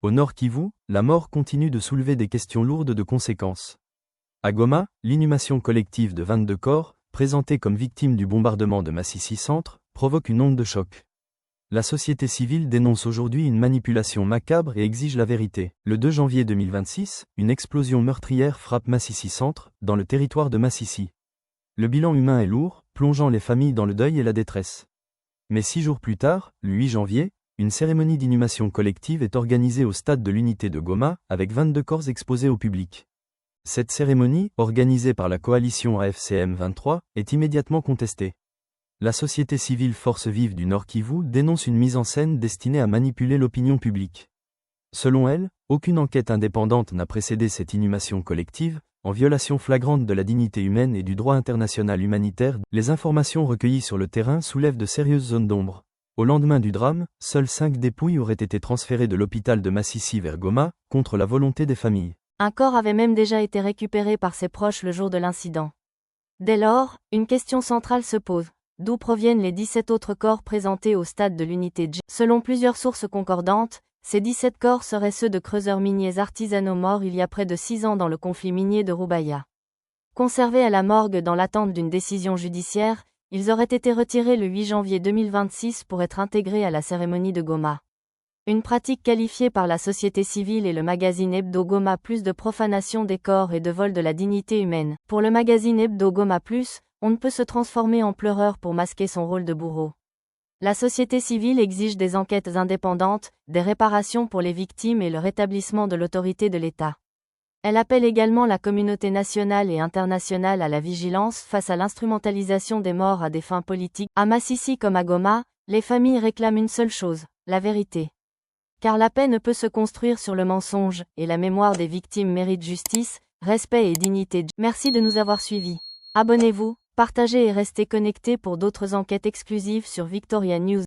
Au Nord Kivu, la mort continue de soulever des questions lourdes de conséquences. À Goma, l'inhumation collective de 22 corps, présentés comme victimes du bombardement de Masisi Centre, provoque une onde de choc. La société civile dénonce aujourd'hui une manipulation macabre et exige la vérité. Le 2 janvier 2026, une explosion meurtrière frappe Masisi Centre, dans le territoire de Masisi. Le bilan humain est lourd, plongeant les familles dans le deuil et la détresse. Mais 6 jours plus tard, le 8 janvier, une cérémonie d'inhumation collective est organisée au stade de l'unité de Goma, avec 22 corps exposés au public. Cette cérémonie, organisée par la coalition AFCM 23, est immédiatement contestée. La société civile Forces Vives du Nord Kivu dénonce une mise en scène destinée à manipuler l'opinion publique. Selon elle, aucune enquête indépendante n'a précédé cette inhumation collective, en violation flagrante de la dignité humaine et du droit international humanitaire. Les informations recueillies sur le terrain soulèvent de sérieuses zones d'ombre. Au lendemain du drame, seules 5 dépouilles auraient été transférées de l'hôpital de Masisi vers Goma, contre la volonté des familles. Un corps avait même déjà été récupéré par ses proches le jour de l'incident. Dès lors, une question centrale se pose. D'où proviennent les 17 autres corps présentés au stade de l'unité J? Selon plusieurs sources concordantes, ces 17 corps seraient ceux de creuseurs miniers artisanaux morts il y a près de 6 ans dans le conflit minier de Rubaya. Conservés à la morgue dans l'attente d'une décision judiciaire, ils auraient été retirés le 8 janvier 2026 pour être intégrés à la cérémonie de Goma. Une pratique qualifiée par la société civile et le magazine Hebdo Goma Plus de profanation des corps et de vol de la dignité humaine. Pour le magazine Hebdo Goma Plus, on ne peut se transformer en pleureur pour masquer son rôle de bourreau. La société civile exige des enquêtes indépendantes, des réparations pour les victimes et le rétablissement de l'autorité de l'État. Elle appelle également la communauté nationale et internationale à la vigilance face à l'instrumentalisation des morts à des fins politiques. À Masisi comme à Goma, les familles réclament une seule chose, la vérité. Car la paix ne peut se construire sur le mensonge, et la mémoire des victimes mérite justice, respect et dignité. Merci de nous avoir suivis. Abonnez-vous, partagez et restez connectés pour d'autres enquêtes exclusives sur Victoria News.